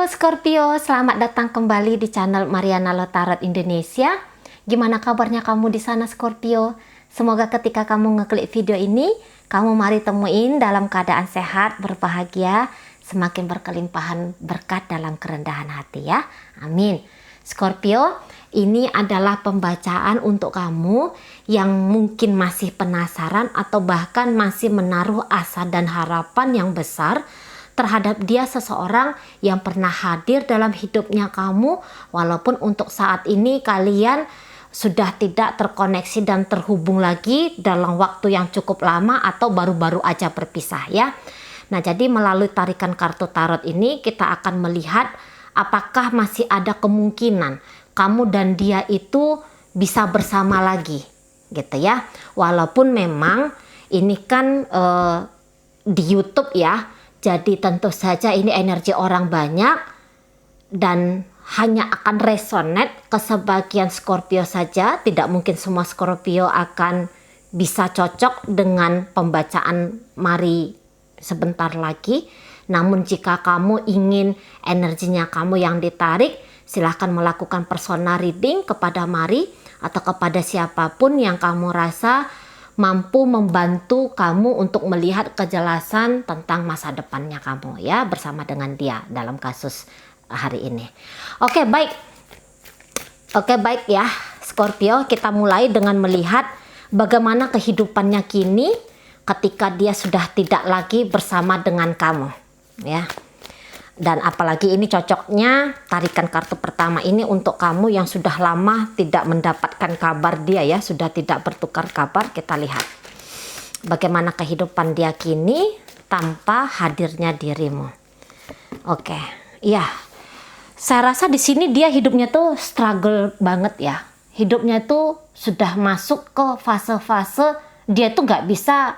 Halo Scorpio, selamat datang kembali di channel Mariana Lotarot Indonesia. Gimana kabarnya kamu di sana Scorpio? Semoga ketika kamu ngeklik video ini, kamu mari temuin dalam keadaan sehat, berbahagia, semakin berkelimpahan berkat dalam kerendahan hati ya. Amin. Scorpio, ini adalah pembacaan untuk kamu yang mungkin masih penasaran atau bahkan masih menaruh asa dan harapan yang besar terhadap dia seseorang yang pernah hadir dalam hidupnya kamu, walaupun untuk saat ini kalian sudah tidak terkoneksi dan terhubung lagi dalam waktu yang cukup lama atau baru-baru aja berpisah ya. Nah, jadi melalui tarikan kartu tarot ini kita akan melihat apakah masih ada kemungkinan kamu dan dia itu bisa bersama lagi gitu ya. Walaupun memang ini kan di YouTube ya. Jadi tentu saja ini energi orang banyak dan hanya akan resonate ke sebagian Scorpio saja. Tidak mungkin semua Scorpio akan bisa cocok dengan pembacaan Mari sebentar lagi. Namun jika kamu ingin energinya kamu yang ditarik, silahkan melakukan personal reading kepada Mari atau kepada siapapun yang kamu rasa mampu membantu kamu untuk melihat kejelasan tentang masa depannya kamu ya, bersama dengan dia dalam kasus hari ini. Oke baik ya Scorpio, kita mulai dengan melihat bagaimana kehidupannya kini ketika dia sudah tidak lagi bersama dengan kamu ya. Dan apalagi ini cocoknya tarikan kartu pertama ini untuk kamu yang sudah lama tidak mendapatkan kabar dia ya, sudah tidak bertukar kabar. Kita lihat bagaimana kehidupan dia kini tanpa hadirnya dirimu. Oke, iya. Saya rasa di sini dia hidupnya tuh struggle banget ya. Hidupnya tuh sudah masuk ke fase-fase dia tuh nggak bisa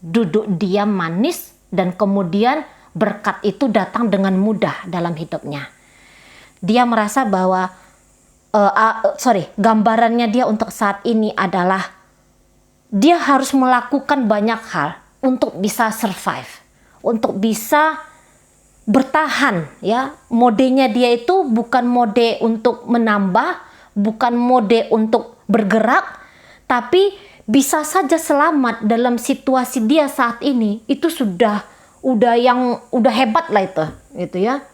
duduk diam manis dan kemudian berkat itu datang dengan mudah dalam hidupnya. Dia merasa bahwa gambarannya dia untuk saat ini adalah dia harus melakukan banyak hal untuk bisa survive, untuk bisa bertahan ya. Modenya dia itu bukan mode untuk menambah, bukan mode untuk bergerak, tapi bisa saja selamat dalam situasi dia saat ini. Itu sudah hebat lah itu gitu ya.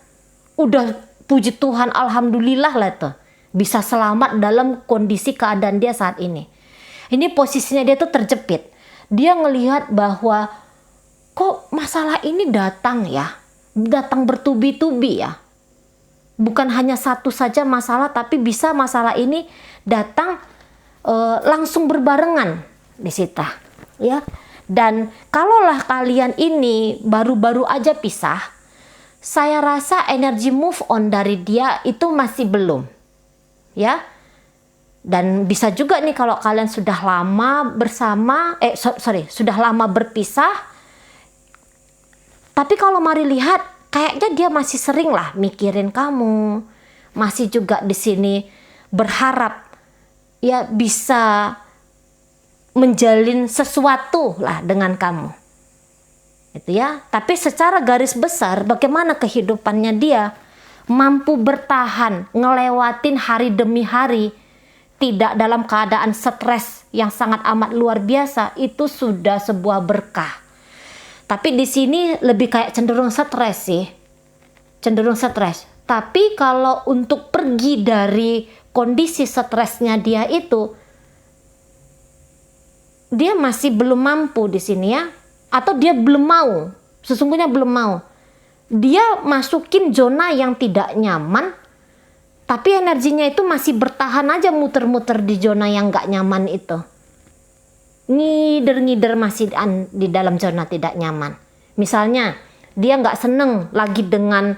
Udah puji Tuhan, alhamdulillah lah itu bisa selamat dalam kondisi keadaan dia saat ini. Ini posisinya dia tuh terjepit. Dia ngelihat bahwa kok masalah ini datang bertubi-tubi ya. Bukan hanya satu saja masalah, tapi bisa masalah ini datang langsung berbarengan di situ ya. Dan kalaulah kalian ini baru-baru aja pisah, saya rasa energi move on dari dia itu masih belum ya. Dan bisa juga nih kalau kalian sudah lama bersama sudah lama berpisah, tapi kalau Mari lihat kayaknya dia masih sering lah mikirin kamu, masih juga di sini berharap ya bisa menjalin sesuatu lah dengan kamu itu ya. Tapi secara garis besar bagaimana kehidupannya dia mampu bertahan ngelewatin hari demi hari tidak dalam keadaan stres yang sangat amat luar biasa, itu sudah sebuah berkah. Tapi di sini lebih kayak cenderung stres sih, cenderung stres. Tapi kalau untuk pergi dari kondisi stresnya dia itu, dia masih belum mampu di sini ya, atau dia belum mau, sesungguhnya belum mau. Dia masukin zona yang tidak nyaman, tapi energinya itu masih bertahan aja muter-muter di zona yang gak nyaman itu. Ngider-ngider masih di dalam zona tidak nyaman. Misalnya dia gak seneng lagi dengan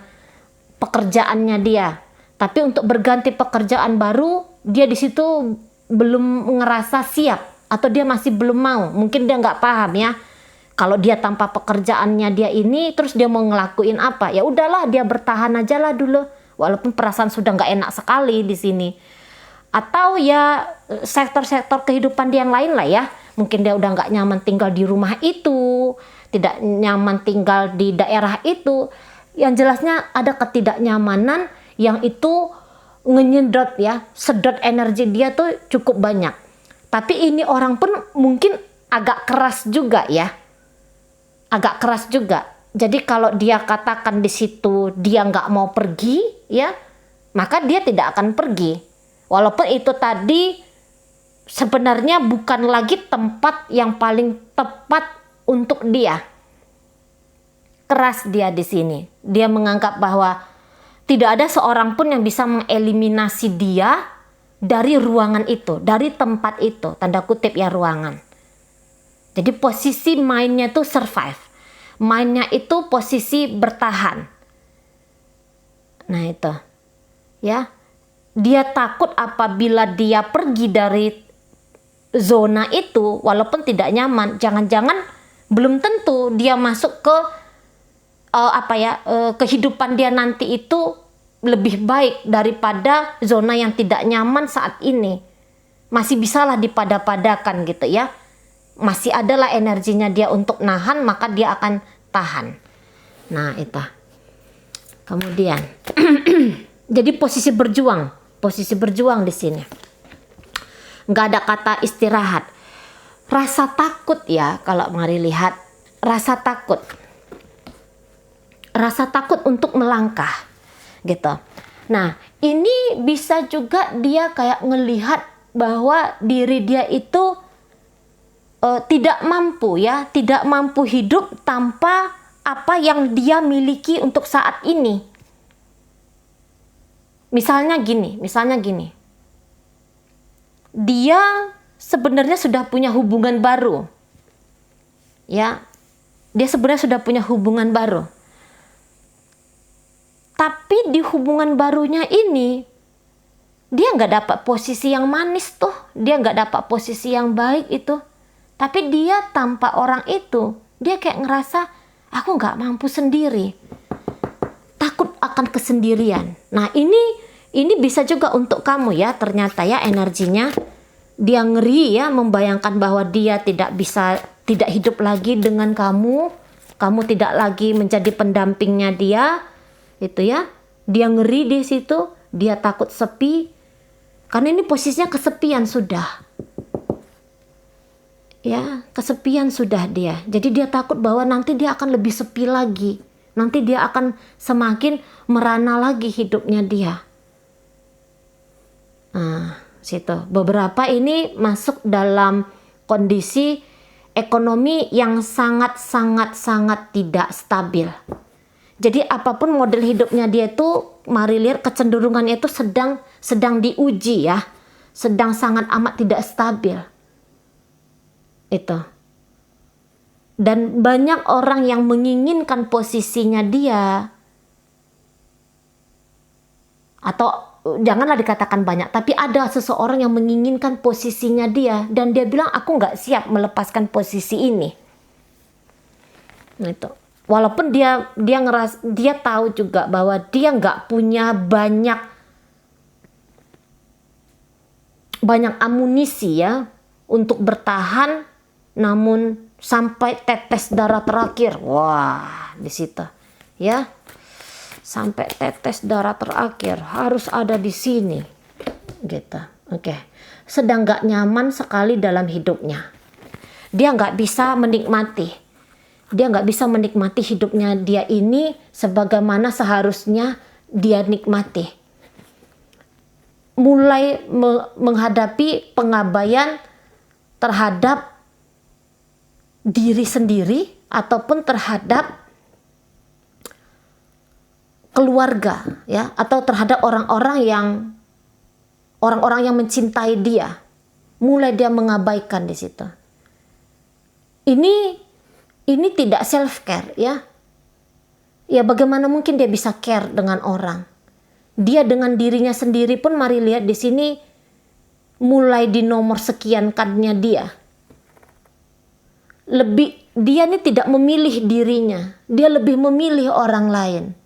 pekerjaannya dia, tapi untuk berganti pekerjaan baru dia di situ belum ngerasa siap. Atau dia masih belum mau, mungkin dia nggak paham ya. Kalau dia tanpa pekerjaannya dia ini, terus dia mau ngelakuin apa? Ya udahlah, dia bertahan aja lah dulu, walaupun perasaan sudah nggak enak sekali di sini. Atau ya sektor-sektor kehidupan dia yang lain lah ya. Mungkin dia udah nggak nyaman tinggal di rumah itu, tidak nyaman tinggal di daerah itu. yang jelasnya ada ketidaknyamanan yang itu ngenyedot ya, sedot energi dia tuh cukup banyak. Tapi ini orang pun mungkin agak keras juga ya, agak keras juga. Jadi kalau dia katakan di situ dia nggak mau pergi ya, maka dia tidak akan pergi. Walaupun itu tadi sebenarnya bukan lagi tempat yang paling tepat untuk dia. Keras dia di sini. Dia menganggap bahwa tidak ada seorang pun yang bisa mengeliminasi dia dari ruangan itu, dari tempat itu, tanda kutip ya, ruangan. Jadi posisi mainnya itu survive. Mainnya itu posisi bertahan. Nah itu. Ya. Dia takut apabila dia pergi dari zona itu walaupun tidak nyaman, jangan-jangan belum tentu dia masuk ke kehidupan dia nanti itu lebih baik daripada zona yang tidak nyaman saat ini. Masih bisalah dipada-padakan gitu ya. Masih adalah energinya dia untuk nahan, maka dia akan tahan. Nah itu. Kemudian jadi posisi berjuang di sini. Nggak ada kata istirahat. Rasa takut ya, kalau mari lihat rasa takut. Rasa takut untuk melangkah gitu. Nah ini bisa juga dia kayak ngelihat bahwa diri dia itu tidak mampu ya, tidak mampu hidup tanpa apa yang dia miliki untuk saat ini. Misalnya gini, dia sebenarnya sudah punya hubungan baru ya, dia sebenarnya sudah punya hubungan baru. Tapi di hubungan barunya ini, dia nggak dapat posisi yang manis tuh. Dia nggak dapat posisi yang baik itu. Tapi dia tanpa orang itu, dia kayak ngerasa, aku nggak mampu sendiri. Takut akan kesendirian. Nah ini bisa juga untuk kamu ya, ternyata ya energinya. Dia ngeri ya, membayangkan bahwa dia tidak hidup lagi dengan kamu. Kamu tidak lagi menjadi pendampingnya dia. Itu ya, dia ngeri di situ, dia takut sepi, karena ini posisinya kesepian sudah, ya kesepian sudah dia. Jadi dia takut bahwa nanti dia akan lebih sepi lagi, nanti dia akan semakin merana lagi hidupnya dia. Nah, situ beberapa ini masuk dalam kondisi ekonomi yang sangat tidak stabil. Jadi apapun model hidupnya dia itu, mari lihat kecenderungannya itu sedang diuji ya. Sedang sangat amat tidak stabil. Itu. Dan banyak orang yang menginginkan posisinya dia. Atau janganlah dikatakan banyak, tapi ada seseorang yang menginginkan posisinya dia. Dan dia bilang, aku nggak siap melepaskan posisi ini. Nah itu. Walaupun dia tahu juga bahwa dia nggak punya banyak amunisi ya untuk bertahan, namun sampai tetes darah terakhir, wah di situ ya, sampai tetes darah terakhir harus ada di sini, gitu. Oke. Sedang nggak nyaman sekali dalam hidupnya, dia nggak bisa menikmati. Dia nggak bisa menikmati hidupnya dia ini sebagaimana seharusnya dia nikmati. Mulai menghadapi pengabaian terhadap diri sendiri ataupun terhadap keluarga ya, atau terhadap orang-orang yang mencintai dia. Mulai dia mengabaikan di situ. Ini tidak self care ya. Ya bagaimana mungkin dia bisa care dengan orang? Dia dengan dirinya sendiri pun, mari lihat di sini mulai di nomor sekian kannya dia. Dia ini tidak memilih dirinya, dia lebih memilih orang lain.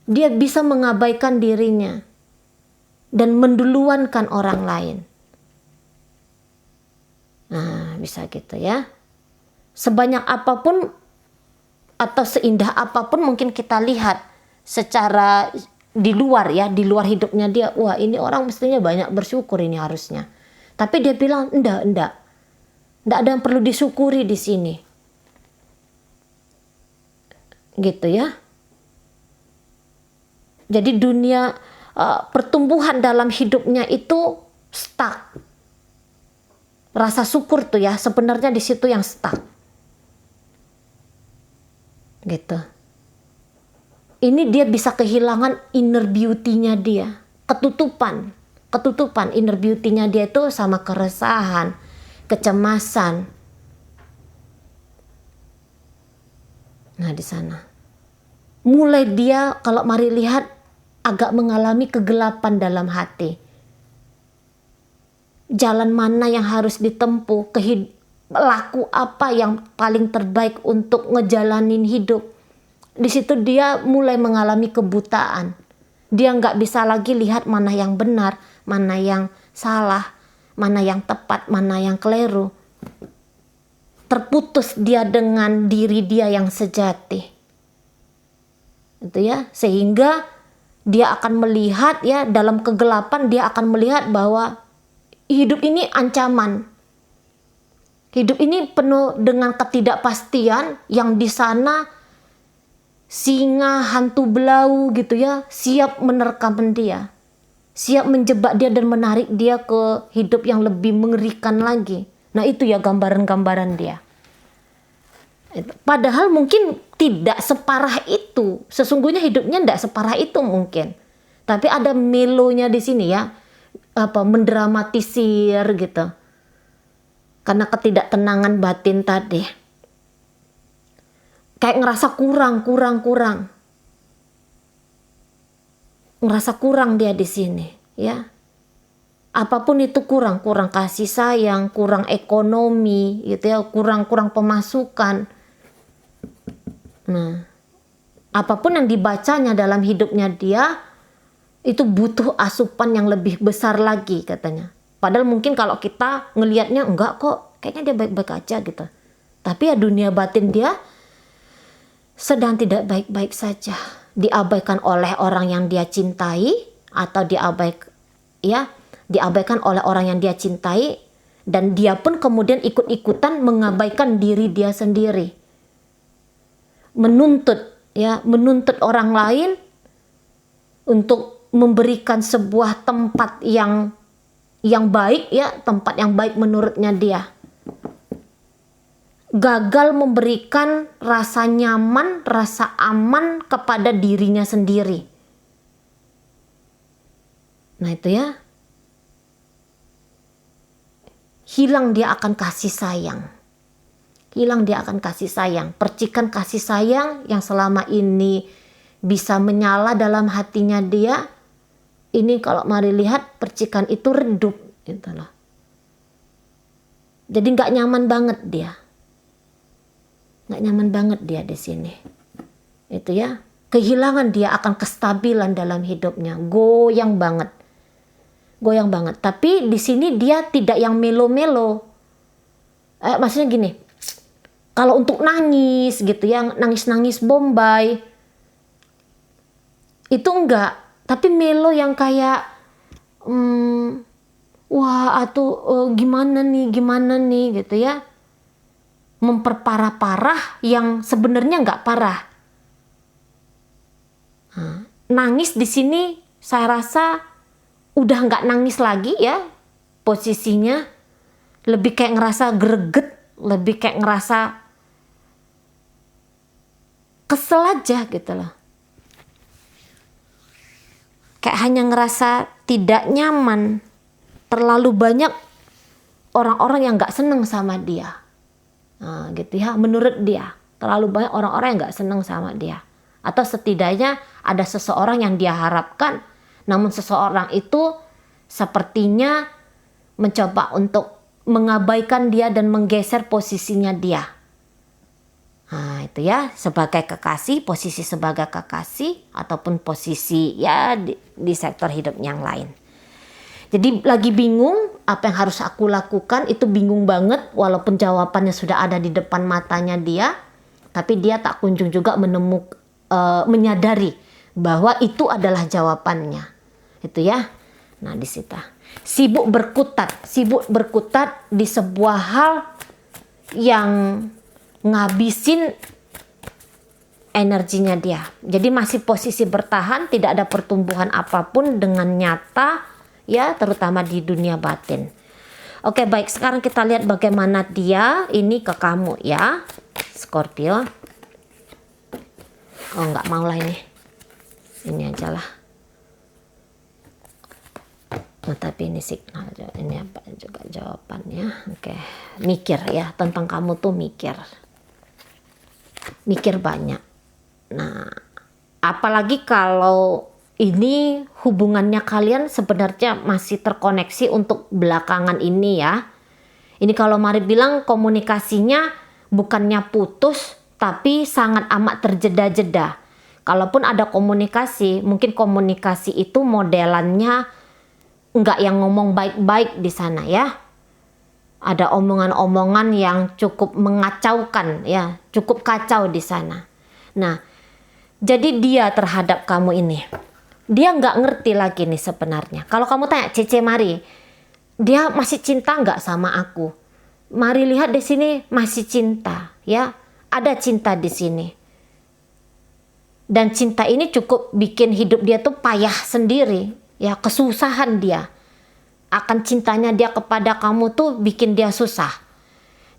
Dia bisa mengabaikan dirinya dan menduluankan orang lain. Nah, bisa gitu ya. Sebanyak apapun atau seindah apapun mungkin kita lihat secara di luar ya, di luar hidupnya dia, wah ini orang mestinya banyak bersyukur ini harusnya. Tapi dia bilang enggak ada yang perlu disyukuri di sini. Gitu ya. Jadi dunia pertumbuhan dalam hidupnya itu stuck. Rasa syukur tuh ya sebenarnya di situ yang stuck. Gitu. Ini dia bisa kehilangan inner beauty-nya dia. Ketutupan inner beauty-nya dia itu sama keresahan, kecemasan. Nah di sana. Mulai dia kalau mari lihat agak mengalami kegelapan dalam hati. Jalan mana yang harus ditempuh, laku apa yang paling terbaik untuk ngejalanin hidup. Di situ dia mulai mengalami kebutaan. Dia nggak bisa lagi lihat mana yang benar, mana yang salah, mana yang tepat, mana yang keliru. Terputus dia dengan diri dia yang sejati. Itu ya, sehingga dia akan melihat ya dalam kegelapan dia akan melihat bahwa hidup ini ancaman. Hidup ini penuh dengan ketidakpastian yang di sana singa, hantu belau gitu ya, siap menerkam dia. Siap menjebak dia dan menarik dia ke hidup yang lebih mengerikan lagi. Nah itu ya gambaran-gambaran dia. Padahal mungkin tidak separah itu. Sesungguhnya hidupnya tidak separah itu mungkin. Tapi ada melonya di sini ya. Mendramatisir gitu. Karena ketidaktenangan batin tadi. Kayak ngerasa kurang. Ngerasa kurang dia di sini, ya. Apapun itu kurang kasih sayang, kurang ekonomi, gitu ya, kurang pemasukan. Nah, apapun yang dibacanya dalam hidupnya dia itu butuh asupan yang lebih besar lagi katanya. Padahal mungkin kalau kita ngelihatnya enggak kok, kayaknya dia baik-baik aja gitu. Tapi ya dunia batin dia sedang tidak baik-baik saja. Diabaikan oleh orang yang dia cintai atau diabaikan oleh orang yang dia cintai, dan dia pun kemudian ikut-ikutan mengabaikan diri dia sendiri. Menuntut orang lain untuk memberikan sebuah tempat yang baik ya, tempat yang baik menurutnya dia. Gagal memberikan rasa nyaman, rasa aman kepada dirinya sendiri. Nah itu ya. Hilang dia akan kasih sayang. Percikan kasih sayang yang selama ini bisa menyala dalam hatinya dia. Ini kalau mari lihat percikan itu redup gitu loh. Jadi nggak nyaman banget dia. Nggak nyaman banget dia di sini. Itu ya. Kehilangan dia akan kestabilan dalam hidupnya. Goyang banget. Tapi di sini dia tidak yang melo-melo. Maksudnya gini. Kalau untuk nangis gitu ya, nangis-nangis bombay. Itu enggak. Tapi melo yang kayak gimana nih gitu ya. Memperparah-parah yang sebenarnya nggak parah. Nangis di sini saya rasa udah nggak nangis lagi ya posisinya, lebih kayak ngerasa greget, lebih kayak ngerasa kesel aja gitu loh. Kayak hanya ngerasa tidak nyaman, terlalu banyak orang-orang yang nggak seneng sama dia. Nah, gitu ya, menurut dia terlalu banyak orang-orang yang nggak seneng sama dia, atau setidaknya ada seseorang yang dia harapkan, namun seseorang itu sepertinya mencoba untuk mengabaikan dia dan menggeser posisinya dia. Nah itu ya, sebagai kekasih, posisi sebagai kekasih ataupun posisi ya di sektor hidup yang lain. Jadi lagi bingung apa yang harus aku lakukan, itu bingung banget walaupun jawabannya sudah ada di depan matanya dia. Tapi dia tak kunjung juga menyadari bahwa itu adalah jawabannya. Itu ya. Nah, di situ. Sibuk berkutat di sebuah hal yang ngabisin energinya dia. Jadi masih posisi bertahan, tidak ada pertumbuhan apapun dengan nyata, ya, terutama di dunia batin. Oke, baik. Sekarang kita lihat bagaimana dia ini ke kamu, ya, Scorpio. Oh, nggak mau lah ini. Ini aja lah. Oh, tapi ini signal. Ini apa juga jawabannya. Oke, mikir ya. Tentang kamu tuh mikir. Mikir banyak. Nah, apalagi kalau ini hubungannya kalian sebenarnya masih terkoneksi untuk belakangan ini ya. Ini kalau Mari bilang komunikasinya bukannya putus, tapi sangat amat terjeda-jeda. Kalaupun ada komunikasi, mungkin komunikasi itu modelannya nggak yang ngomong baik-baik di sana ya. Ada omongan-omongan yang cukup mengacaukan ya, cukup kacau di sana. Nah, jadi dia terhadap kamu ini, dia nggak ngerti lagi nih sebenarnya. Kalau kamu tanya Cece Mari, dia masih cinta nggak sama aku? Mari lihat di sini masih cinta, ya, ada cinta di sini. Dan cinta ini cukup bikin hidup dia tuh payah sendiri, ya, kesusahan dia. Akan cintanya dia kepada kamu tuh bikin dia susah.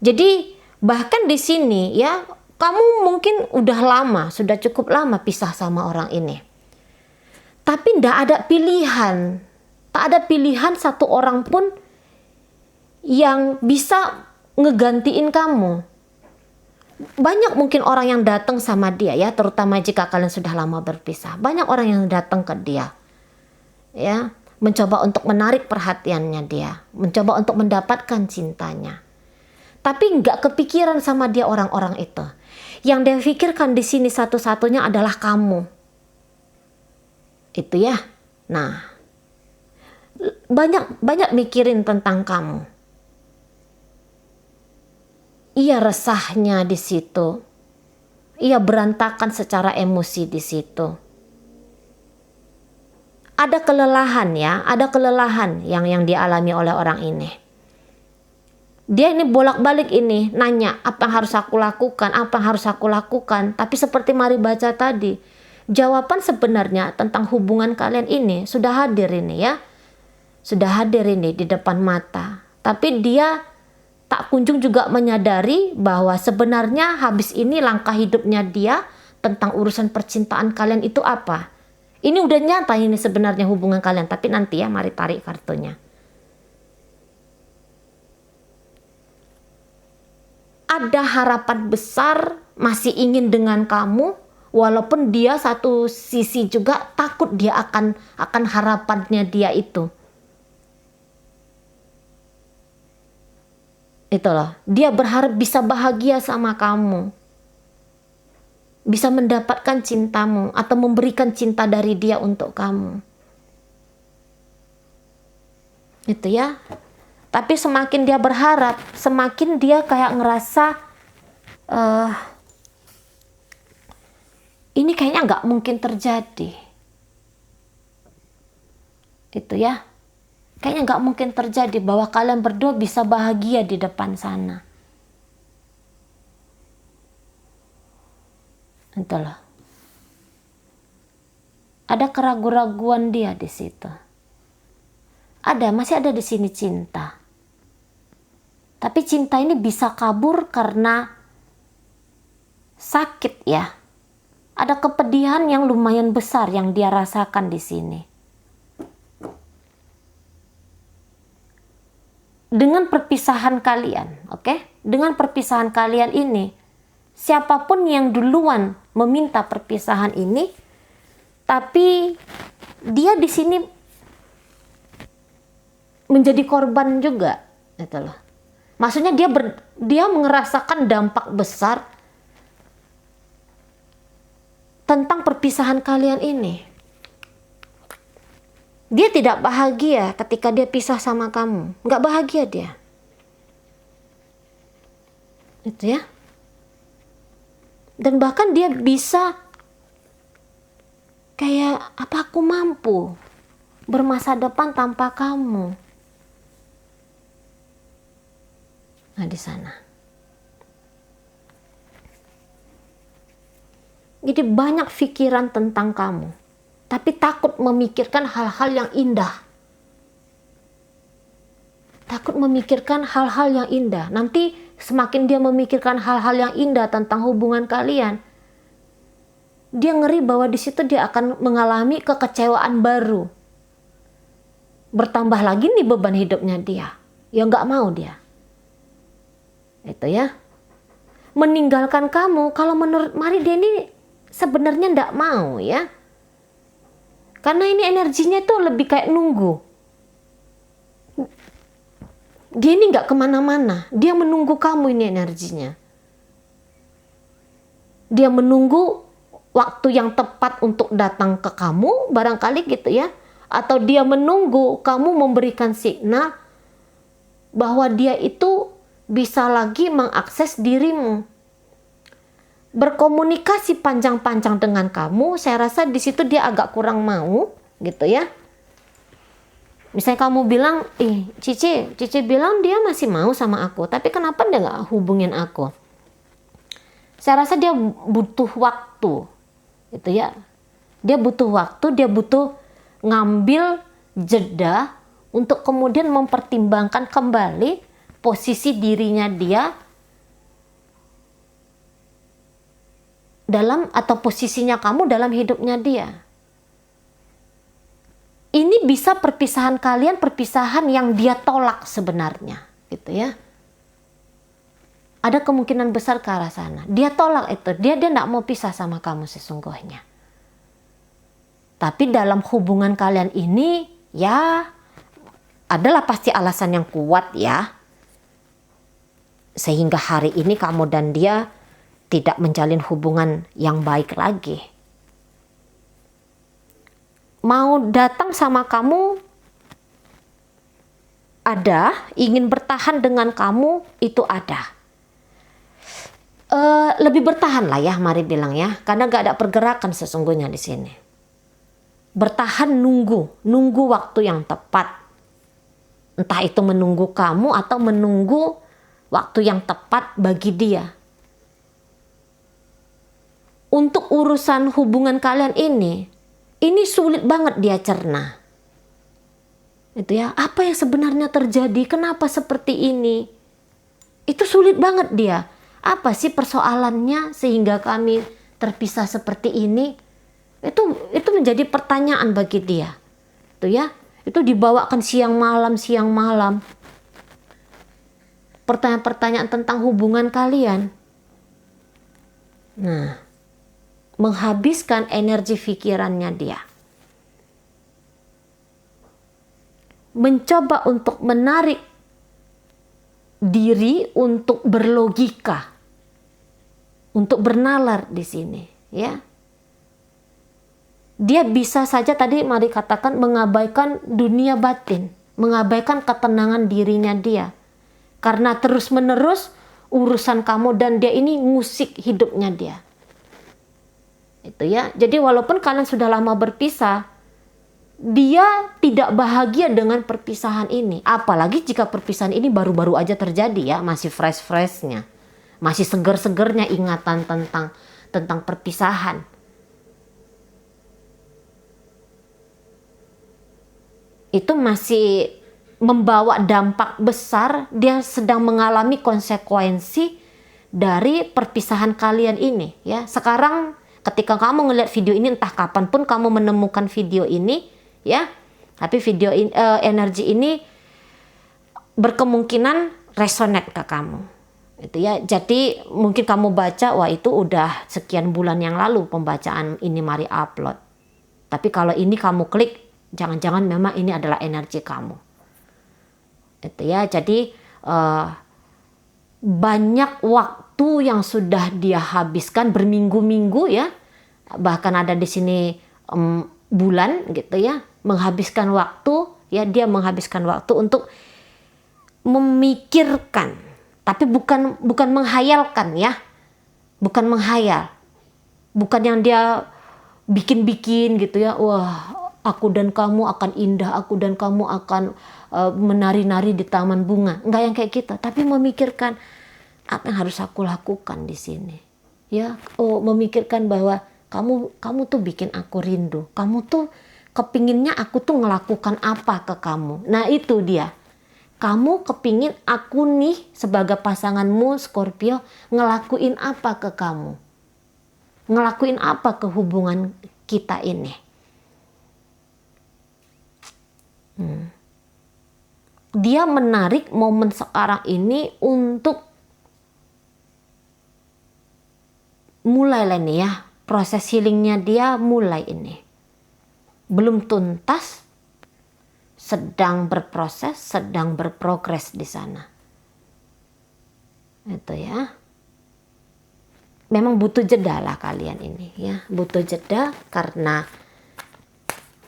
Jadi bahkan di sini ya, kamu mungkin udah lama, sudah cukup lama pisah sama orang ini. Tapi ndak ada pilihan. Tak ada pilihan satu orang pun yang bisa ngegantiin kamu. Banyak mungkin orang yang datang sama dia ya, terutama jika kalian sudah lama berpisah. Banyak orang yang datang ke dia. Ya, mencoba untuk menarik perhatiannya dia, mencoba untuk mendapatkan cintanya. Tapi nggak kepikiran sama dia orang-orang itu. Yang dia pikirkan di sini satu-satunya adalah kamu. Itu ya. Nah, banyak mikirin tentang kamu. Ia resahnya di situ. Ia berantakan secara emosi di situ. Ada kelelahan ya, ada kelelahan yang dialami oleh orang ini. Dia ini bolak-balik ini nanya apa yang harus aku lakukan, apa yang harus aku lakukan. Tapi seperti Mari baca tadi, jawaban sebenarnya tentang hubungan kalian ini sudah hadir ini ya. Sudah hadir ini di depan mata. Tapi dia tak kunjung juga menyadari bahwa sebenarnya habis ini langkah hidupnya dia tentang urusan percintaan kalian itu apa. Ini udah nyata ini sebenarnya hubungan kalian. Tapi nanti ya, Mari tarik kartunya. Ada harapan besar masih ingin dengan kamu, walaupun dia satu sisi juga takut dia akan harapannya dia itu. Itu loh, dia berharap bisa bahagia sama kamu, bisa mendapatkan cintamu atau memberikan cinta dari dia untuk kamu. Itu ya. Tapi semakin dia berharap, semakin dia kayak ngerasa ini kayaknya nggak mungkin terjadi. Itu ya. Kayaknya nggak mungkin terjadi bahwa kalian berdua bisa bahagia di depan sana. Itu loh. Ada keraguan-raguan dia di situ. Masih ada di sini cinta. Tapi cinta ini bisa kabur karena sakit ya. Ada kepedihan yang lumayan besar yang dia rasakan di sini. Dengan perpisahan kalian, oke? Dengan perpisahan kalian ini, siapapun yang duluan meminta perpisahan ini, tapi dia di sini menjadi korban juga, gitu loh. Maksudnya dia merasakan dampak besar tentang perpisahan kalian ini. Dia tidak bahagia ketika dia pisah sama kamu. Nggak bahagia dia. Itu ya. Dan bahkan dia bisa kayak, apa aku mampu bermasa depan tanpa kamu? Nah, di sana. Jadi banyak pikiran tentang kamu, tapi takut memikirkan hal-hal yang indah. Takut memikirkan hal-hal yang indah. Nanti semakin dia memikirkan hal-hal yang indah tentang hubungan kalian, dia ngeri bahwa di situ dia akan mengalami kekecewaan baru. Bertambah lagi nih beban hidupnya dia. Ya nggak mau dia. Itu ya. Meninggalkan kamu, kalau menurut Mari dia ini sebenarnya nggak mau ya. Karena ini energinya tuh lebih kayak nunggu. Dia ini nggak kemana-mana. Dia menunggu kamu ini energinya. Dia menunggu waktu yang tepat untuk datang ke kamu, barangkali gitu ya. Atau dia menunggu kamu memberikan signal bahwa dia itu bisa lagi mengakses dirimu. Berkomunikasi panjang-panjang dengan kamu, saya rasa di situ dia agak kurang mau, gitu ya. Misalnya kamu bilang, Cici bilang dia masih mau sama aku, tapi kenapa dia nggak hubungin aku? Saya rasa dia butuh waktu, gitu ya. Dia butuh waktu, dia butuh ngambil jeda untuk kemudian mempertimbangkan kembali posisi dirinya dia dalam, atau posisinya kamu dalam hidupnya dia. Ini bisa perpisahan kalian, perpisahan yang dia tolak sebenarnya, gitu ya. Ada kemungkinan besar ke arah sana. Dia tolak itu, dia nggak mau pisah sama kamu sesungguhnya. Tapi dalam hubungan kalian ini, ya adalah pasti alasan yang kuat ya. Sehingga hari ini kamu dan dia tidak menjalin hubungan yang baik lagi. Mau datang sama kamu, ada. Ingin bertahan dengan kamu, itu ada. Lebih bertahan lah ya, Mari bilang ya. Karena gak ada pergerakan sesungguhnya di sini. Bertahan nunggu waktu yang tepat. Entah itu menunggu kamu atau menunggu waktu yang tepat bagi dia. Untuk urusan hubungan kalian ini sulit banget dia cerna. Itu ya, apa yang sebenarnya terjadi? Kenapa seperti ini? Itu sulit banget dia. Apa sih persoalannya sehingga kami terpisah seperti ini? Itu menjadi pertanyaan bagi dia. Itu ya, itu dibawakan siang malam. Pertanyaan-pertanyaan tentang hubungan kalian. Nah, menghabiskan energi pikirannya dia. Mencoba untuk menarik diri untuk berlogika. Untuk bernalar di sini, ya. Dia bisa saja tadi Mari katakan mengabaikan dunia batin, mengabaikan ketenangan dirinya dia. Karena terus-menerus urusan kamu dan dia ini ngusik hidupnya dia. Itu ya. Jadi walaupun kalian sudah lama berpisah, dia tidak bahagia dengan perpisahan ini. Apalagi jika perpisahan ini baru-baru aja terjadi ya, masih fresh-freshnya. Masih seger-segernya ingatan tentang perpisahan. Itu masih membawa dampak besar, dia sedang mengalami konsekuensi dari perpisahan kalian ini ya. Sekarang ketika kamu ngelihat video ini, entah kapanpun kamu menemukan video ini ya, tapi video energi ini berkemungkinan resonate ke kamu itu ya. Jadi mungkin kamu baca, wah itu udah sekian bulan yang lalu pembacaan ini Mari upload, tapi kalau ini kamu klik, jangan-jangan memang ini adalah energi kamu itu ya. Jadi banyak waktu yang sudah dia habiskan berminggu-minggu ya, bahkan ada di sini bulan gitu ya, menghabiskan waktu ya, dia menghabiskan waktu untuk memikirkan, tapi bukan menghayalkan ya, bukan menghayal, bukan yang dia bikin-bikin gitu ya. Wah, aku dan kamu akan indah, aku dan kamu akan menari-nari di taman bunga. Enggak yang kayak gitu, tapi memikirkan apa yang harus aku lakukan di sini. Ya, memikirkan bahwa kamu tuh bikin aku rindu. Kamu tuh kepinginnya aku tuh ngelakukan apa ke kamu. Nah, itu dia. Kamu kepingin aku nih sebagai pasanganmu Scorpio ngelakuin apa ke kamu? Ngelakuin apa ke hubungan kita ini? Dia menarik momen sekarang ini untuk mulai lah nih ya. Proses healingnya dia mulai ini. Belum tuntas, sedang berproses, sedang berprogres di sana. Itu ya. Memang butuh jeda lah kalian ini ya. Butuh jeda karena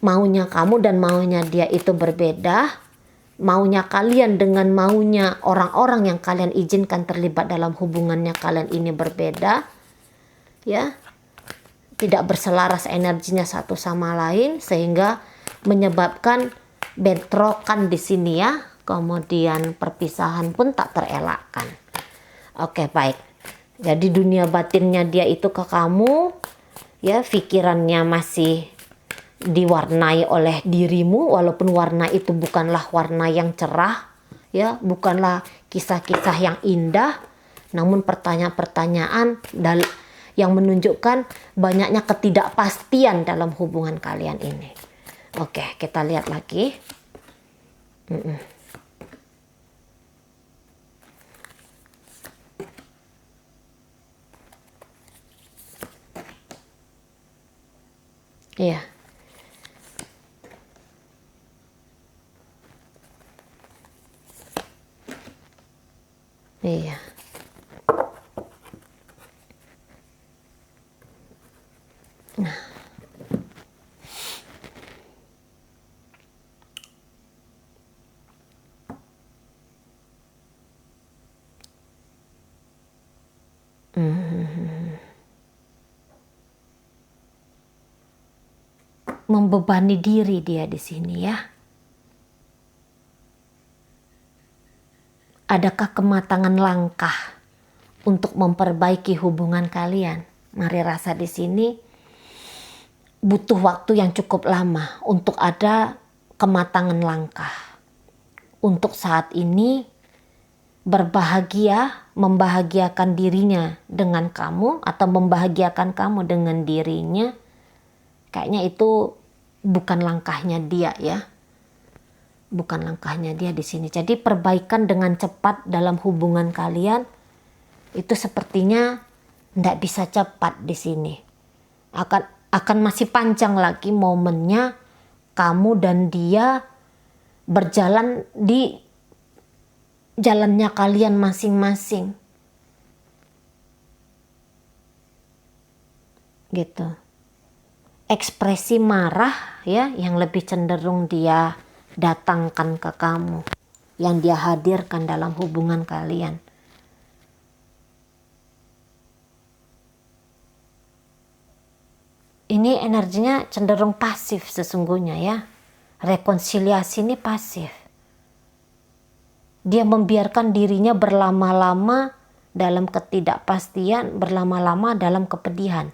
maunya kamu dan maunya dia itu berbeda. Maunya kalian dengan maunya orang-orang yang kalian izinkan terlibat dalam hubungannya kalian ini berbeda. Ya. Tidak berselaras energinya satu sama lain sehingga menyebabkan bentrokan di sini ya. Kemudian perpisahan pun tak terelakkan. Oke, baik. Jadi dunia batinnya dia itu ke kamu, ya, pikirannya masih diwarnai oleh dirimu, walaupun warna itu bukanlah warna yang cerah, ya, bukanlah kisah-kisah yang indah, namun pertanyaan-pertanyaan yang menunjukkan banyaknya ketidakpastian dalam hubungan kalian ini. Oke, kita lihat lagi. Iya. Iya. Nah. Membebani diri dia di sini ya. Adakah kematangan langkah untuk memperbaiki hubungan kalian? Mari rasa di sini butuh waktu yang cukup lama untuk ada kematangan langkah. Untuk saat ini berbahagia, membahagiakan dirinya dengan kamu atau membahagiakan kamu dengan dirinya, kayaknya itu bukan langkahnya dia ya. Bukan langkahnya dia di sini. Jadi perbaikan dengan cepat dalam hubungan kalian itu sepertinya tidak bisa cepat di sini. Akan masih panjang lagi momennya kamu dan dia berjalan di jalannya kalian masing-masing. Gitu. Ekspresi marah ya yang lebih cenderung dia datangkan ke kamu, yang dia hadirkan dalam hubungan kalian. Ini energinya cenderung pasif sesungguhnya ya. Rekonsiliasi ini pasif. Dia membiarkan dirinya berlama-lama dalam ketidakpastian, berlama-lama dalam kepedihan.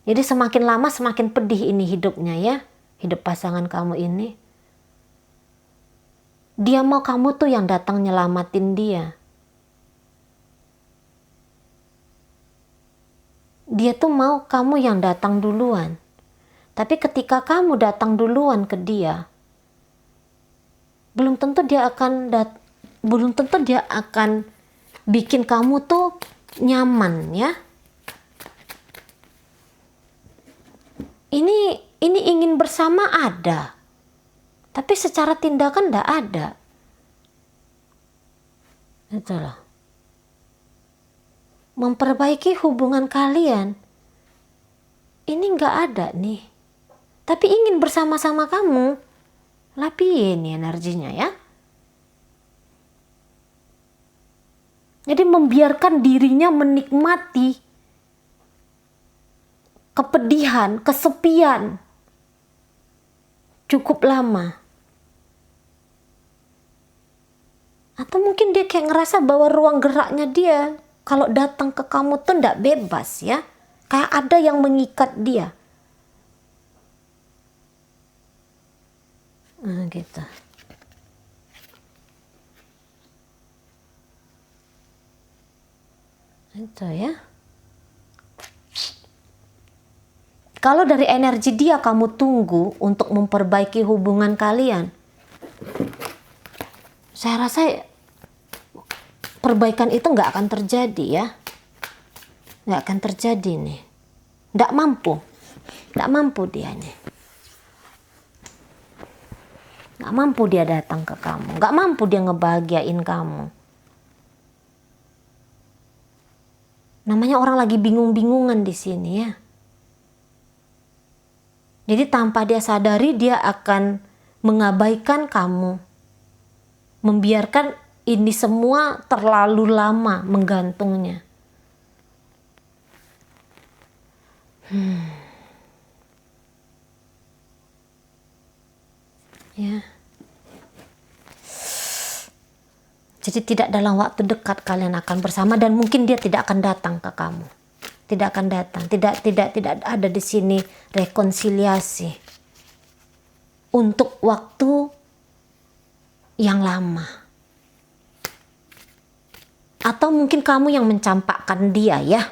Jadi semakin lama semakin pedih ini hidupnya ya. Hidup pasangan kamu ini. Dia mau kamu tuh yang datang nyelamatin dia. Dia tuh mau kamu yang datang duluan. Tapi ketika kamu datang duluan ke dia, belum tentu dia akan bikin kamu tuh nyaman ya. Ini ingin bersama ada. Tapi secara tindakan tidak ada. Itulah. Memperbaiki hubungan kalian. Ini nggak ada nih. Tapi ingin bersama-sama kamu. Lapiin nih energinya ya. Jadi membiarkan dirinya menikmati kepedihan, kesepian cukup lama. Atau mungkin dia kayak ngerasa bahwa ruang geraknya dia kalau datang ke kamu tuh ndak bebas ya. Kayak ada yang mengikat dia. Nah, gitu. Itu ya. Kalau dari energi dia kamu tunggu untuk memperbaiki hubungan kalian, saya rasa perbaikan itu nggak akan terjadi ya. Nggak akan terjadi nih. Nggak mampu dia nih. Nggak mampu dia datang ke kamu. Nggak mampu dia ngebahagiain kamu. Namanya orang lagi bingung-bingungan di sini ya. Jadi tanpa dia sadari dia akan mengabaikan kamu. Membiarkan ini semua terlalu lama menggantungnya. Ya. Jadi tidak dalam waktu dekat kalian akan bersama dan mungkin dia tidak akan datang ke kamu. Tidak akan datang, tidak ada di sini rekonsiliasi untuk waktu yang lama. Atau mungkin kamu yang mencampakkan dia ya.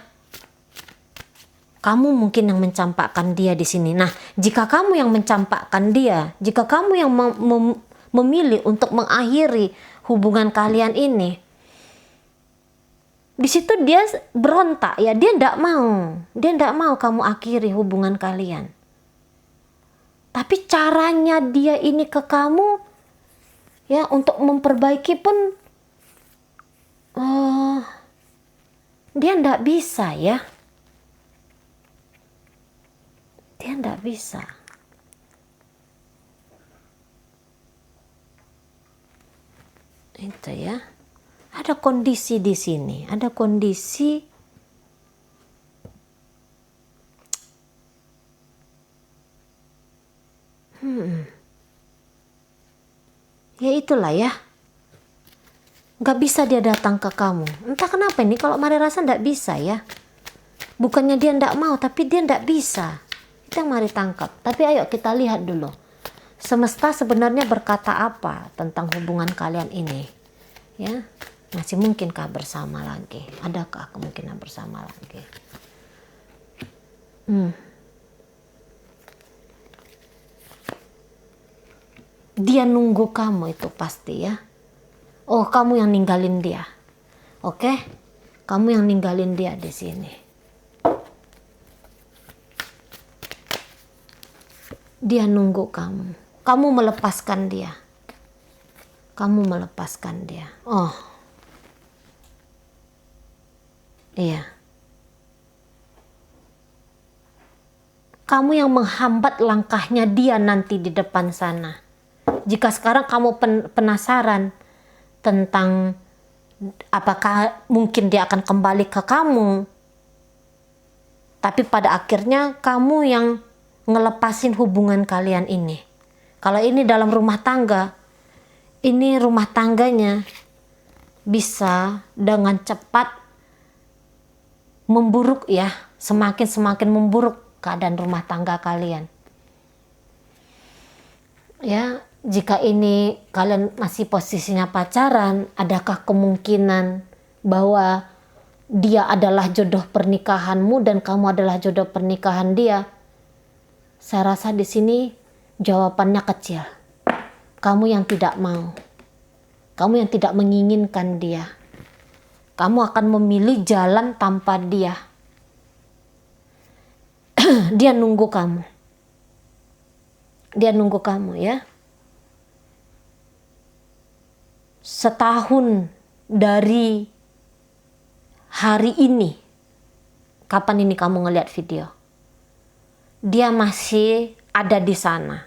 Kamu mungkin yang mencampakkan dia di sini. Nah, jika kamu yang mencampakkan dia, jika kamu yang memilih untuk mengakhiri hubungan kalian ini, di situ dia berontak ya, dia tidak mau kamu akhiri hubungan kalian. Tapi caranya dia ini ke kamu ya untuk memperbaiki pun dia tidak bisa ya. Dia tidak bisa. Itu ya. Ada kondisi di sini. Ada kondisi ya itulah ya. Gak bisa dia datang ke kamu. Entah kenapa ini kalau Mari rasa tidak bisa ya. Bukannya dia tidak mau, tapi dia tidak bisa. Kita mari tangkap. Tapi ayo kita lihat dulu. Semesta sebenarnya berkata apa tentang hubungan kalian ini? Ya, masih mungkinkah bersama lagi? Adakah kemungkinan bersama lagi? Dia nunggu kamu itu pasti ya. Oh, kamu yang ninggalin dia. Oke? Kamu yang ninggalin dia di sini. Dia nunggu kamu. Kamu melepaskan dia. Kamu melepaskan dia. Oh. Iya. Kamu yang menghambat langkahnya dia nanti di depan sana. Jika sekarang kamu penasaran tentang apakah mungkin dia akan kembali ke kamu, tapi pada akhirnya kamu yang ngelepasin hubungan kalian ini. Kalau ini dalam rumah tangga, ini rumah tangganya bisa dengan cepat memburuk ya, semakin memburuk keadaan rumah tangga kalian. Ya, jika ini kalian masih posisinya pacaran, adakah kemungkinan bahwa dia adalah jodoh pernikahanmu dan kamu adalah jodoh pernikahan dia? Saya rasa di sini jawabannya kecil. Kamu yang tidak mau. Kamu yang tidak menginginkan dia. Kamu akan memilih jalan tanpa dia. Dia nunggu kamu. Dia nunggu kamu ya. Setahun dari hari ini. Kapan ini kamu ngelihat video? Dia masih ada di sana.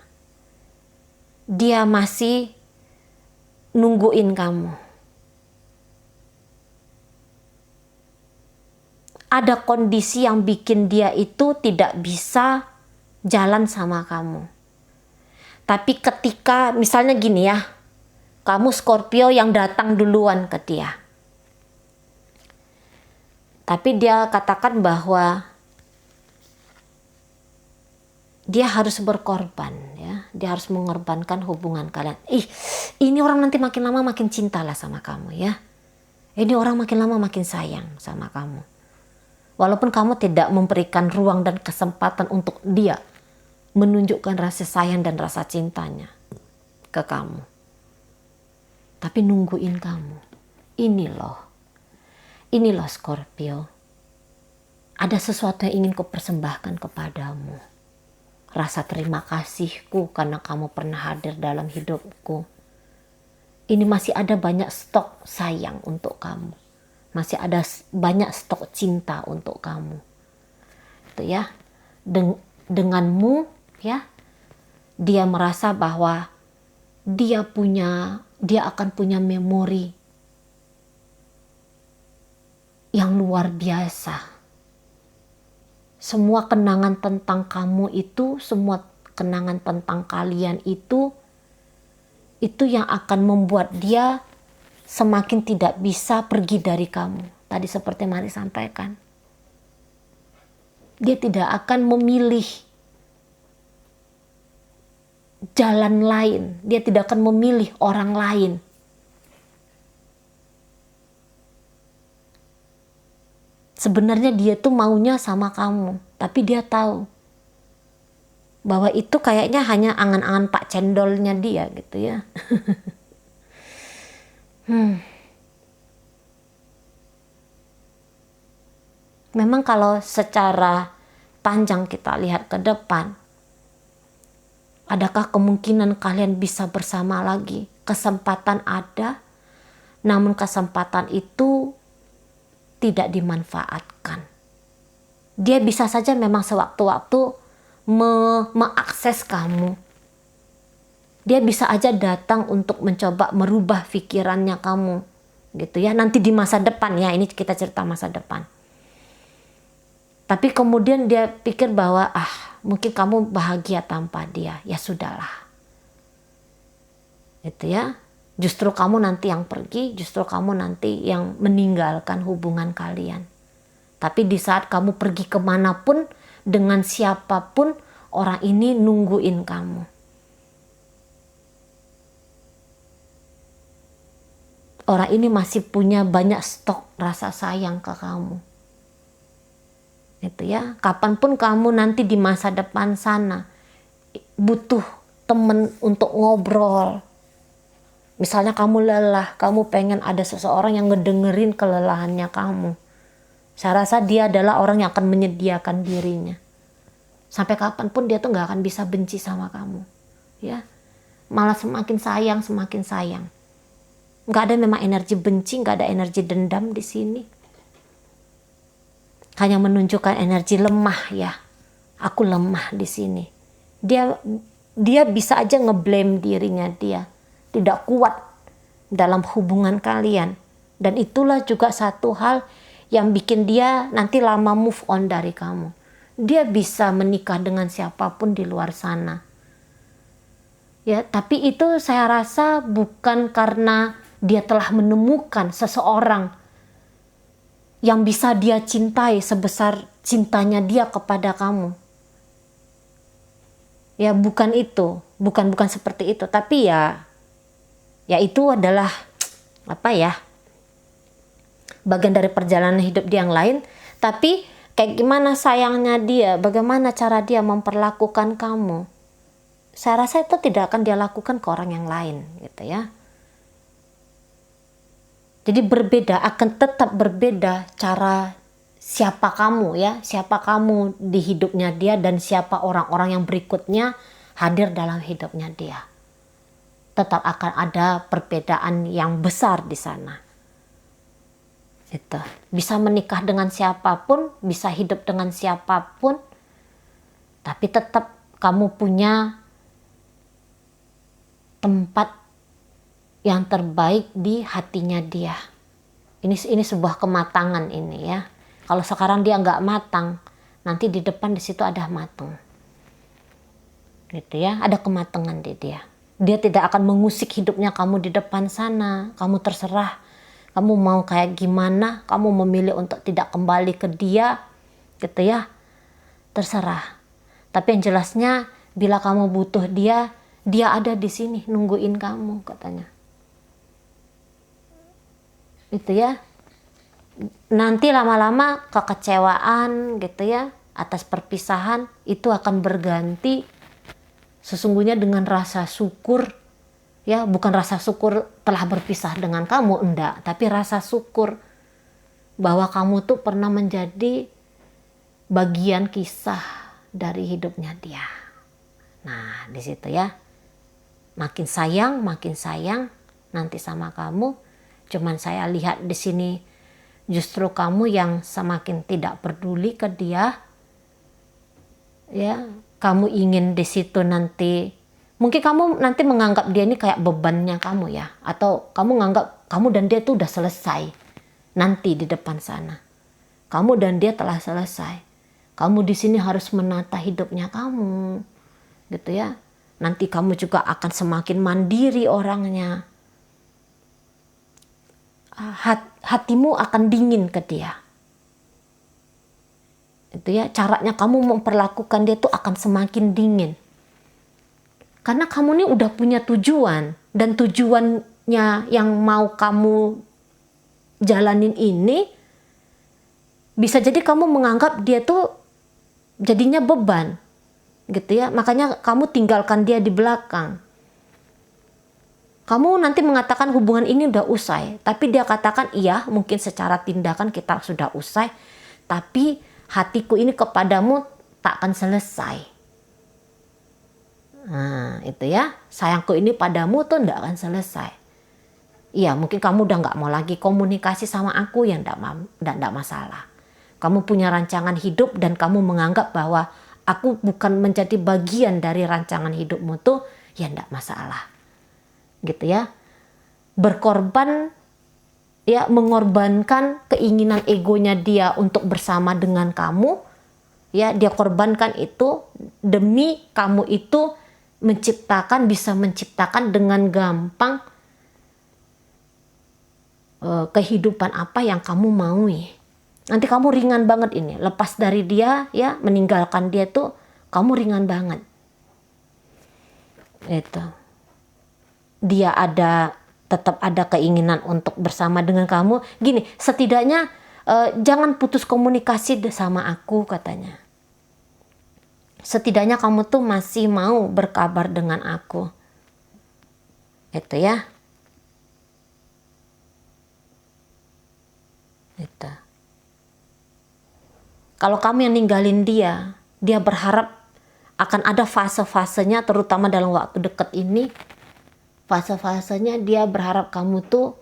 Dia masih nungguin kamu. ada kondisi yang bikin dia itu tidak bisa jalan sama kamu. Tapi ketika misalnya gini ya, kamu Scorpio yang datang duluan ke dia. Tapi dia katakan bahwa dia harus berkorban ya. Dia harus mengorbankan hubungan kalian. Ini orang nanti makin lama makin cinta lah sama kamu ya. Ini orang makin lama makin sayang sama kamu. Walaupun kamu tidak memberikan ruang dan kesempatan untuk dia menunjukkan rasa sayang dan rasa cintanya ke kamu. Tapi nungguin kamu. Ini loh Scorpio. Ada sesuatu yang ingin kupersembahkan kepadamu. Rasa terima kasihku karena kamu pernah hadir dalam hidupku. Ini masih ada banyak stok sayang untuk kamu. Masih ada banyak stok cinta untuk kamu. Itu ya. Denganmu ya, dia merasa bahwa dia akan punya memori yang luar biasa. Semua kenangan tentang kamu itu, semua kenangan tentang kalian itu yang akan membuat dia semakin tidak bisa pergi dari kamu. Tadi seperti Mari sampaikan, dia tidak akan memilih jalan lain. Dia tidak akan memilih orang lain. Sebenarnya dia tuh maunya sama kamu, tapi dia tahu bahwa itu kayaknya hanya angan-angan Pak Cendolnya dia gitu ya. Memang kalau secara panjang kita lihat ke depan, adakah kemungkinan kalian bisa bersama lagi? Kesempatan ada, namun kesempatan itu tidak dimanfaatkan. Dia bisa saja memang sewaktu-waktu mengakses kamu. Dia bisa aja datang untuk mencoba merubah pikirannya kamu, gitu ya. Nanti di masa depan ya, ini kita cerita masa depan. Tapi kemudian dia pikir bahwa mungkin kamu bahagia tanpa dia, ya sudahlah. Itu ya. Justru kamu nanti yang pergi, justru kamu nanti yang meninggalkan hubungan kalian. Tapi di saat kamu pergi kemanapun, dengan siapapun, orang ini nungguin kamu. Orang ini masih punya banyak stok rasa sayang ke kamu. Itu ya, kapanpun kamu nanti di masa depan sana butuh temen untuk ngobrol. Misalnya kamu lelah, kamu pengen ada seseorang yang ngedengerin kelelahannya kamu. Saya rasa dia adalah orang yang akan menyediakan dirinya. Sampai kapanpun dia tuh gak akan bisa benci sama kamu. Ya, malah semakin sayang, semakin sayang. Gak ada memang energi benci, gak ada energi dendam di sini. Hanya menunjukkan energi lemah ya. Aku lemah di sini. Dia bisa aja ngeblame dirinya dia. Tidak kuat dalam hubungan kalian. Dan itulah juga satu hal yang bikin dia nanti lama move on dari kamu. Dia bisa menikah dengan siapapun di luar sana. Ya, tapi itu saya rasa bukan karena dia telah menemukan seseorang yang bisa dia cintai sebesar cintanya dia kepada kamu. Ya, bukan itu. Bukan seperti itu. Tapi ya itu adalah bagian dari perjalanan hidup dia yang lain. Tapi kayak gimana sayangnya dia, bagaimana cara dia memperlakukan kamu, saya rasa itu tidak akan dia lakukan ke orang yang lain gitu ya. Jadi akan tetap berbeda cara siapa kamu ya, siapa kamu di hidupnya dia dan siapa orang-orang yang berikutnya hadir dalam hidupnya dia. Tetap akan ada perbedaan yang besar di sana. Itu. Bisa menikah dengan siapapun, bisa hidup dengan siapapun, tapi tetap kamu punya tempat yang terbaik di hatinya dia. Ini sebuah kematangan ini ya. Kalau sekarang dia nggak matang, nanti di depan di situ ada matang. Gitu ya, ada kematangan di dia. Dia tidak akan mengusik hidupnya kamu di depan sana. Kamu terserah. Kamu mau kayak gimana, kamu memilih untuk tidak kembali ke dia, gitu ya. Terserah. Tapi yang jelasnya, bila kamu butuh dia, dia ada di sini nungguin kamu, katanya. Itu ya. Nanti lama-lama kekecewaan gitu ya atas perpisahan itu akan berganti sesungguhnya dengan rasa syukur, ya, bukan rasa syukur telah berpisah dengan kamu, enggak, tapi rasa syukur bahwa kamu tuh pernah menjadi bagian kisah dari hidupnya dia. Nah, di situ ya. Makin sayang nanti sama kamu. Cuman saya lihat di sini justru kamu yang semakin tidak peduli ke dia. Ya, kamu ingin di situ nanti, mungkin kamu nanti menganggap dia ini kayak bebannya kamu ya, atau kamu nganggap kamu dan dia tuh udah selesai nanti di depan sana. Kamu dan dia telah selesai. Kamu di sini harus menata hidupnya kamu, gitu ya. Nanti kamu juga akan semakin mandiri orangnya. Hatimu akan dingin ke dia. Itu ya, caranya kamu memperlakukan dia tuh akan semakin dingin. Karena kamu ini udah punya tujuan, dan tujuannya yang mau kamu jalanin ini bisa jadi kamu menganggap dia tuh jadinya beban. Gitu ya. Makanya kamu tinggalkan dia di belakang. Kamu nanti mengatakan hubungan ini udah usai, tapi dia katakan iya, mungkin secara tindakan kita sudah usai, tapi hatiku ini kepadamu tak akan selesai. Nah, itu ya, sayangku ini padamu tuh tidak akan selesai. Iya, mungkin kamu udah nggak mau lagi komunikasi sama aku, yang tidak masalah. Kamu punya rancangan hidup dan kamu menganggap bahwa aku bukan menjadi bagian dari rancangan hidupmu tuh, ya tidak masalah. Gitu ya. Berkorban, ya, mengorbankan keinginan egonya dia untuk bersama dengan kamu, ya, dia korbankan itu demi kamu itu bisa menciptakan dengan gampang kehidupan apa yang kamu maui. Nanti kamu ringan banget ini, lepas dari dia, ya, meninggalkan dia tuh kamu ringan banget. Itu. Dia tetap ada keinginan untuk bersama dengan kamu. Gini, setidaknya jangan putus komunikasi sama aku, katanya. Setidaknya kamu tuh masih mau berkabar dengan aku. Itu ya. Itu. Kalau kamu yang ninggalin dia berharap akan ada fase-fasenya, terutama dalam waktu dekat ini. Fase-fasenya dia berharap kamu tuh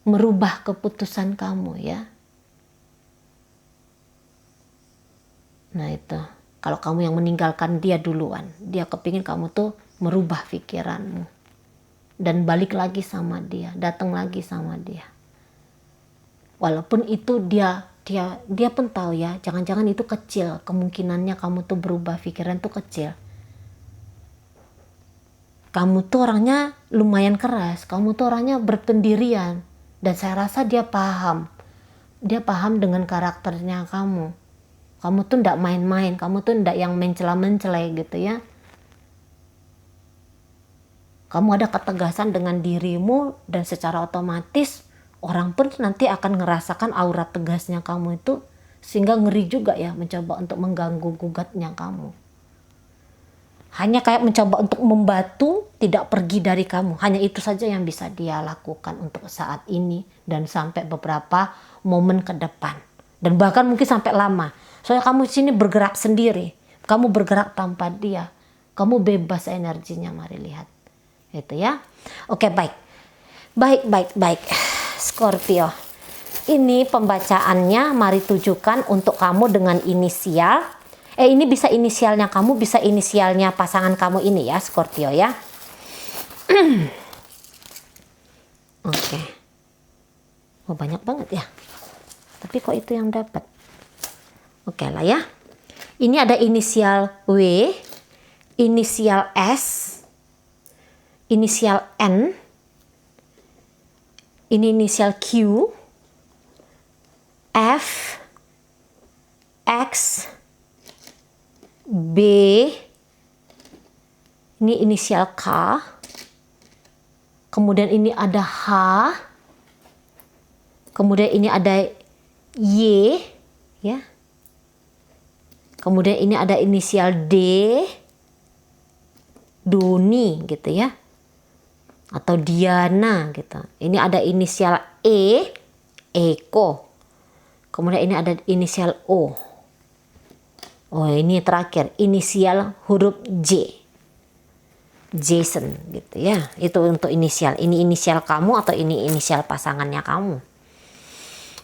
merubah keputusan kamu, ya. Nah itu, kalau kamu yang meninggalkan dia duluan, dia kepingin kamu tuh merubah pikiranmu dan balik lagi sama dia, datang lagi sama dia. Walaupun itu dia pun tahu ya, jangan-jangan itu kecil, kemungkinannya kamu tuh berubah pikiran tuh kecil. Kamu tuh orangnya lumayan keras, kamu tuh orangnya berpendirian, dan saya rasa dia paham dengan karakternya kamu. Kamu tuh ndak main-main, kamu tuh ndak yang mencela-mencela gitu ya. Kamu ada ketegasan dengan dirimu, dan secara otomatis orang pun nanti akan ngerasakan aura tegasnya kamu itu, sehingga ngeri juga ya mencoba untuk mengganggu gugatnya kamu. Hanya kayak mencoba untuk membatu, tidak pergi dari kamu. Hanya itu saja yang bisa dia lakukan untuk saat ini dan sampai beberapa momen ke depan. Dan bahkan mungkin sampai lama. Soalnya kamu di sini bergerak sendiri. Kamu bergerak tanpa dia. Kamu bebas energinya, mari lihat. Itu ya. Oke, baik. Baik. Scorpio. Ini pembacaannya mari tujukan untuk kamu dengan inisial. Ini bisa inisialnya kamu, bisa inisialnya pasangan kamu ini ya, Scorpio ya. Oke. Oh, banyak banget ya. Tapi kok itu yang dapat? Oke lah ya. Ini ada inisial W, inisial S, inisial N, ini inisial Q, F, X, B, ini inisial K, kemudian ini ada H, kemudian ini ada Y, ya. Kemudian ini ada inisial D, Doni gitu ya. Atau Diana gitu. Ini ada inisial E, Eko. Kemudian ini ada inisial O. Oh, ini terakhir inisial huruf J. Jason gitu ya. Itu untuk inisial. Ini inisial kamu atau ini inisial pasangannya kamu.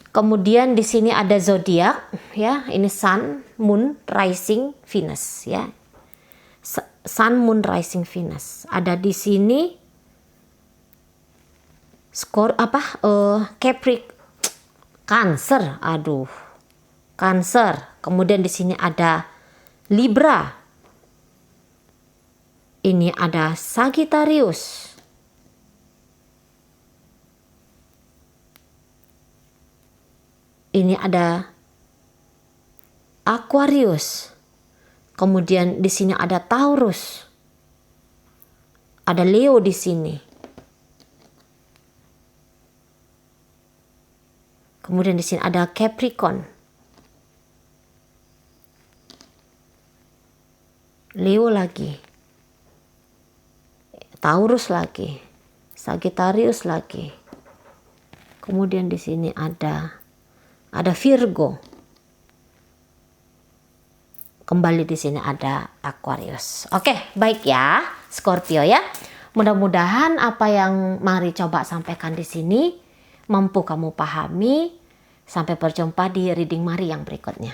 Kemudian di sini ada zodiak ya. Ini Sun, Moon, Rising, Venus ya. Sun, Moon, Rising, Venus. Ada di sini Cancer. Aduh. Cancer. Kemudian di sini ada Libra. Ini ada Sagittarius. Ini ada Aquarius. Kemudian di sini ada Taurus. Ada Leo di sini. Kemudian di sini ada Capricorn. Leo lagi. Taurus lagi. Sagittarius lagi. Kemudian di sini ada Virgo. Kembali di sini ada Aquarius. Oke, baik ya, Scorpio ya. Mudah-mudahan apa yang Mari coba sampaikan di sini mampu kamu pahami. Sampai berjumpa di reading Mari yang berikutnya.